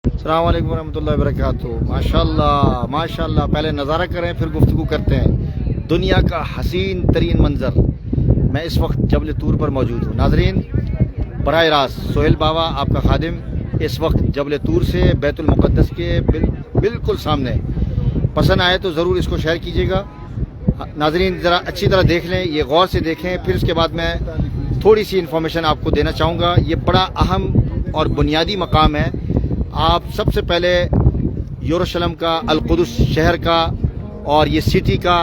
अस्सलाम वालेकुम रहमतुल्लाहि वबरकातुहू। माशाल्लाह माशाल्लाह, पहले नज़ारा करें फिर गुफ्तगू करते हैं। दुनिया का हसीन तरीन मंज़र। मैं इस वक्त जबल तूर पर मौजूद हूँ। नाजरीन, बराह रास्त सोहेल बाबा आपका खादिम इस वक्त जबल तूर से बैतुल मुक़द्दस के बिल्कुल सामने। पसंद आए तो ज़रूर इसको शेयर कीजिएगा। नाजरीन, ज़रा अच्छी तरह देख लें, ये गौर से देखें, फिर उसके बाद मैं थोड़ी सी इन्फॉर्मेशन आपको देना चाहूँगा। ये बड़ा अहम और बुनियादी मकाम है। आप सबसे पहले यरूशलेम का, अल-कुद्स शहर का और ये सिटी का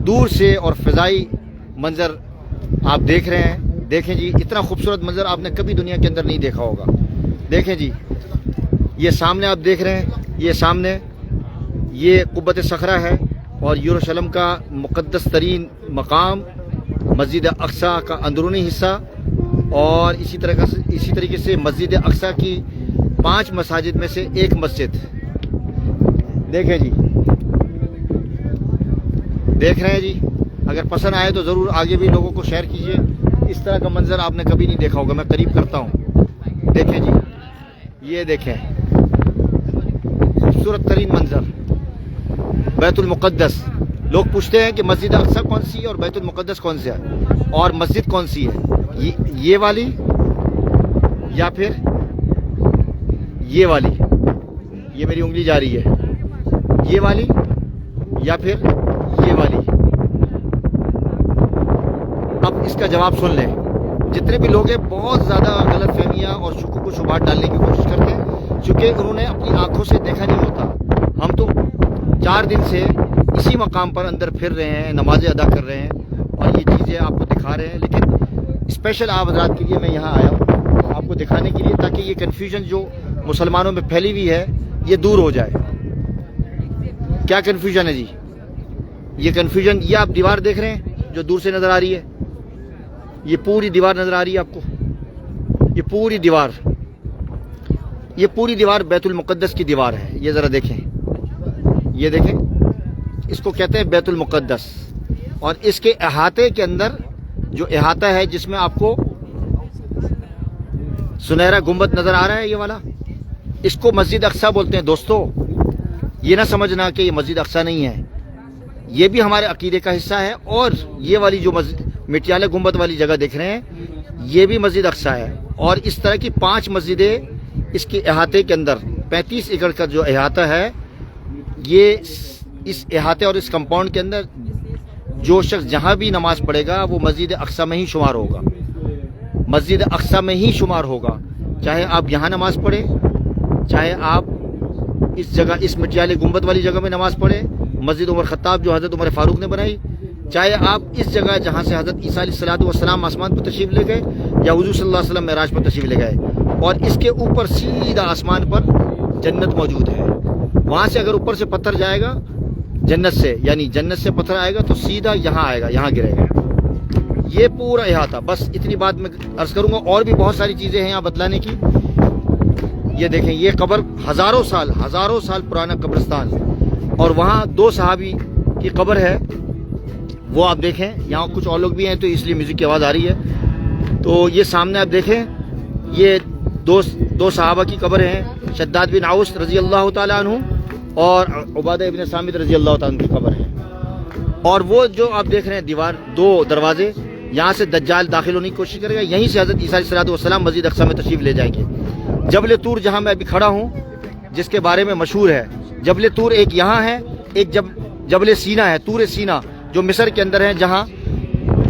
दूर से और फ़िज़ाई मंज़र आप देख रहे हैं। देखें जी, इतना खूबसूरत मंज़र आपने कभी दुनिया के अंदर नहीं देखा होगा। देखें जी, ये सामने आप देख रहे हैं, ये सामने ये कुब्बत सखरा है और यरूशलेम का मुक़द्दस तरीन मकाम मस्जिद अक्सा का अंदरूनी हिस्सा, और इसी तरीके से मस्जिद अक्सा की 5 मसाजिद में से एक मस्जिद। देखें जी, देख रहे हैं जी। अगर पसंद आए तो ज़रूर आगे भी लोगों को शेयर कीजिए। इस तरह का मंजर आपने कभी नहीं देखा होगा। मैं करीब करता हूँ, देखें जी, ये देखें खूबसूरत तरीन मंजर बैतुल मुक़द्दस। लोग पूछते हैं कि मस्जिद अक्सा कौन सी है और बैतुल मुक़द्दस कौन सा है और मस्जिद कौन सी है, ये वाली या फिर ये वाली। ये मेरी उंगली जा रही है, ये वाली या फिर ये वाली। अब इसका जवाब सुन लें। जितने भी लोग हैं बहुत ज़्यादा गलत फहमियाँ और शुक्र को शुबात डालने की कोशिश करते हैं, चूँकि उन्होंने अपनी आंखों से देखा नहीं होता। हम तो 4 दिन से इसी मकाम पर अंदर फिर रहे हैं, नमाजें अदा कर रहे हैं और ये चीज़ें आपको दिखा रहे हैं। लेकिन स्पेशल आप हज़रात के लिए मैं यहाँ आया हूँ आपको दिखाने के लिए, ताकि ये कन्फ्यूजन जो मुसलमानों में फैली हुई है ये दूर हो जाए। क्या कन्फ्यूजन है जी? ये कन्फ्यूजन, ये आप दीवार देख रहे हैं जो दूर से नज़र आ रही है, ये पूरी दीवार नज़र आ रही है आपको। ये पूरी दीवार बैतुल मुक़द्दस की दीवार है। ये ज़रा देखें, ये देखें, इसको कहते हैं बैतुल मुक़द्दस। और इसके अहाते के अंदर जो अहाता है, जिसमें आपको सुनहरा गुंबद नज़र आ रहा है, ये वाला, इसको मस्जिद अक्सा बोलते हैं। दोस्तों, ये ना समझना कि ये मस्जिद अक्सा नहीं है, ये भी हमारे अकीदे का हिस्सा है। और ये वाली जो मिट्टियाला गुंबद वाली जगह देख रहे हैं, ये भी मस्जिद अक्सा है। और इस तरह की 5 मस्जिदें इसके अहाते के अंदर, 35 एकड़ का जो अहाता है, ये इस अहाते और इस कंपाउंड के अंदर जो शख्स जहाँ भी नमाज पढ़ेगा वो मस्जिद अक्सा में ही शुमार होगा। मस्जिद अक्सा में ही शुमार होगा। चाहे आप यहाँ नमाज पढ़े, चाहे आप इस जगह, इस मिट्टियाले गुंबद वाली जगह में नमाज पढ़े, मस्जिद उमर खत्ताब जो हज़रत उमर फारूक ने बनाई, चाहे आप इस जगह जहाँ से हज़रत ईसा अलैहिस्सलातु वस्सलाम आसमान पर तशरीफ़ ले गए या हुज़ूर सल्लल्लाहु अलैहि वसल्लम मेराज पर तशरीफ़ ले गए, और इसके ऊपर सीधा आसमान पर जन्नत मौजूद है। वहाँ से अगर ऊपर से पत्थर जाएगा जन्नत से, यानी जन्नत से पत्थर आएगा तो सीधा यहाँ आएगा, यहाँ गिरेगा। ये पूरा अहाता। बस इतनी बात मैं अर्ज़ करूँगा। और भी बहुत सारी चीज़ें हैं यहाँ बतलाने की। ये देखें, ये कब्र हज़ारों साल पुराना कब्रिस्तान, और वहाँ 2 सहाबी की कब्र है, वो आप देखें। यहाँ कुछ और लोग भी हैं तो इसलिए म्यूज़िक की आवाज़ आ रही है। तो ये सामने आप देखें, ये दो सहाबा की कब्र हैं, शद्दाद बिन औस रज़ी अल्लाह ताला अन्हु और उबादा इब्न सामित रज़ी अल्लाह ताला अन्हु की कब्र है। और वो जो आप देख रहे हैं दीवार, 2 दरवाजे, यहाँ से दज्जाल दाखिल होने की कोशिश करेगा, यहीं से हज़रत ईसा अलैहिस्सलातु वस्सलाम मस्जिद अक्सा में तशरीफ़ ले जाएंगे। जबल तूर जहाँ मैं अभी खड़ा हूँ, जिसके बारे में मशहूर है, जबल तूर एक यहाँ है, एक जबल सीना है, तूर सीना, जो मिस्र के अंदर है, जहाँ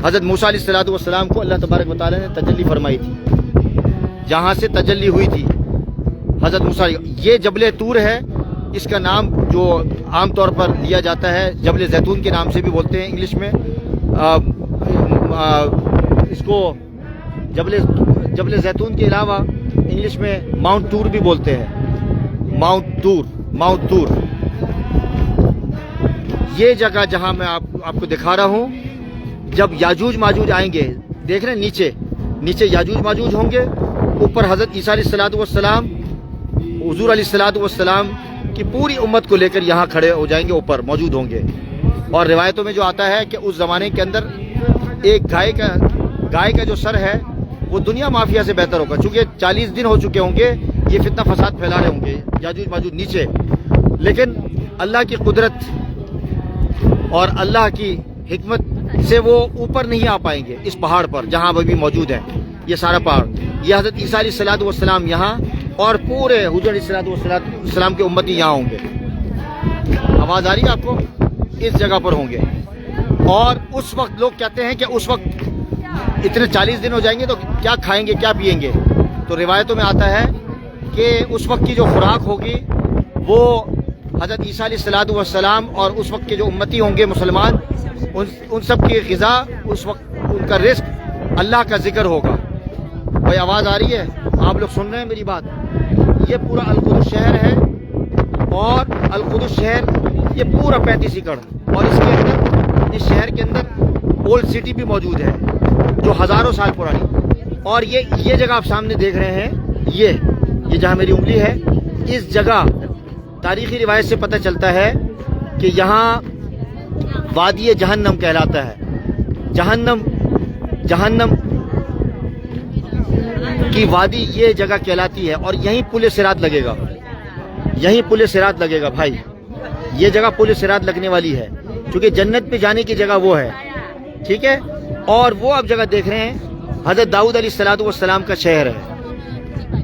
हज़रत मूसा अलैहिस्सलातु वस्सलाम को अल्लाह तबारक व तआला ने तजल्ली फरमाई थी, जहाँ से तजल्ली हुई थी हज़रत मूसा। ये जबल तूर है। इसका नाम जो आम तौर पर लिया जाता है, जबल जैतून के नाम से भी बोलते हैं इंग्लिश में। इसको जबल जैतून के अलावा इंग्लिश में माउंट टूर भी बोलते हैं। माउंट टूर ये जगह जहां मैं आपको दिखा रहा हूं, जब याजूज माजूज आएंगे, देख रहे हैं नीचे याजूज माजूज होंगे, ऊपर हज़रत ईसा अलैहिस्सलातु वस्सलाम, हुज़ूर अलैहिस्सलातु वस्सलाम की पूरी उम्मत को लेकर यहाँ खड़े हो जाएंगे, ऊपर मौजूद होंगे। और रिवायतों में जो आता है कि उस ज़माने के अंदर एक गाय का जो सर है वो दुनिया माफिया से बेहतर होगा, चूँकि 40 दिन हो चुके होंगे ये फितना फसाद फैला रहे होंगे याजूज माजूज नीचे, लेकिन अल्लाह की कुदरत और अल्लाह की हिकमत से वो ऊपर नहीं आ पाएंगे इस पहाड़ पर जहाँ अभी मौजूद है। ये सारा पहाड़, ये हज़रत ईसा अलैहिस्सलाम यहाँ और पूरे हुजूर अलैहिस्सलाम के उम्मती यहाँ होंगे। आवाज़ आ रही है आपको? इस जगह पर होंगे। और उस वक्त लोग कहते हैं कि उस वक्त इतने 40 दिन हो जाएंगे तो क्या खाएंगे क्या पिएंगे। तो रिवायतों में आता है कि उस वक्त की जो खुराक होगी वो हज़रत ईसा अलैहिस्सलाम और उस वक्त के जो उम्मती होंगे मुसलमान, उन सब की ग़िज़ा, उस वक्त उनका रिज़्क़ अल्लाह का ज़िक्र होगा। भाई आवाज़ आ रही है? आप लोग सुन रहे हैं मेरी बात? ये पूरा अल-कुदस शहर है और अल-कुदस शहर ये पूरा 35 एकड़, और इसके अंदर, इस शहर के अंदर ओल्ड सिटी भी मौजूद है जो हज़ारों साल पुरानी। और ये जगह आप सामने देख रहे हैं, ये जहाँ मेरी उंगली है, इस जगह तारीख़ी रिवायत से पता चलता है कि यहाँ वादी जहन्नम कहलाता है। जहन्नम की वादी ये जगह कहलाती है, और यहीं पुल सिरात लगेगा, यहीं पुल सिरात लगेगा भाई। ये जगह पुल सिरात लगने वाली है, क्योंकि जन्नत पे जाने की जगह वो है, ठीक है। और वो आप जगह देख रहे हैं हज़रत दाऊद अलैहिस्सलाम का शहर है,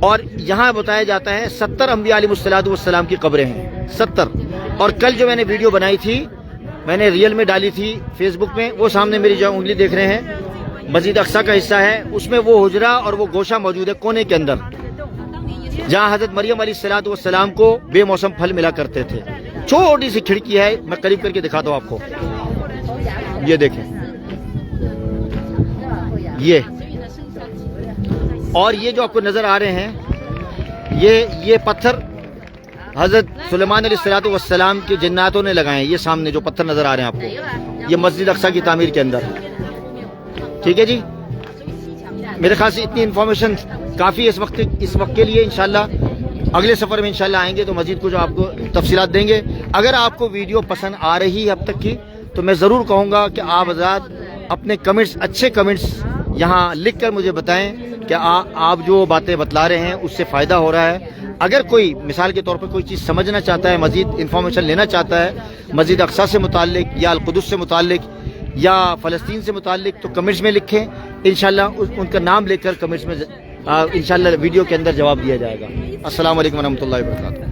और यहाँ बताया जाता है 70 अंबिया अलैहिस्सलाम की कब्रें हैं, 70। और कल जो मैंने वीडियो बनाई थी, मैंने रियल में डाली थी फेसबुक में, वो सामने मेरी जो उंगली देख रहे हैं मस्जिद अक्सा का हिस्सा है, उसमें वो हुजरा और वो गोशा मौजूद है कोने के अंदर, जहाँ हज़रत मरियम अलैहिस्सलाम को बेमौसम फल मिला करते थे। छोटी सी खिड़की है, मैं करीब करके दिखाता हूँ आपको। ये देखें, ये और ये जो आपको नजर आ रहे हैं, ये पत्थर हज़रत सुलेमान अलैहिस्सलाम की जन्नातों ने लगाए हैं। ये सामने जो पत्थर नजर आ रहे हैं आपको, ये मस्जिद अक्सा की तामीर के अंदर, ठीक है जी। मेरे ख्याल से इतनी इन्फॉर्मेशन काफ़ी है इस वक्त के लिए। इंशाल्लाह अगले सफ़र में इंशाल्लाह आएंगे तो मजीद कुछ आपको तफसीलात देंगे। अगर आपको वीडियो पसंद आ रही है अब तक की, तो मैं ज़रूर कहूँगा कि आप आज़ाद अपने कमेंट्स, अच्छे कमेंट्स यहाँ लिख कर मुझे बताएं कि आप जो बातें बतला रहे हैं उससे फ़ायदा हो रहा है। अगर कोई मिसाल के तौर पर कोई चीज़ समझना चाहता है, मज़ीद इन्फॉर्मेशन लेना चाहता है मस्जिद अक्सा से मुताल्लिक या अल-कुदस से मुताल्लिक या फ़लस्तीन से मुताल्लिक, तो कमेंट्स में लिखें। इंशाल्लाह उनका नाम लेकर कमेंट्स में इंशाल्लाह वीडियो के अंदर जवाब दिया जाएगा। अस्सलाम वालेकुम व रहमतुल्लाहि व बरकातुहू।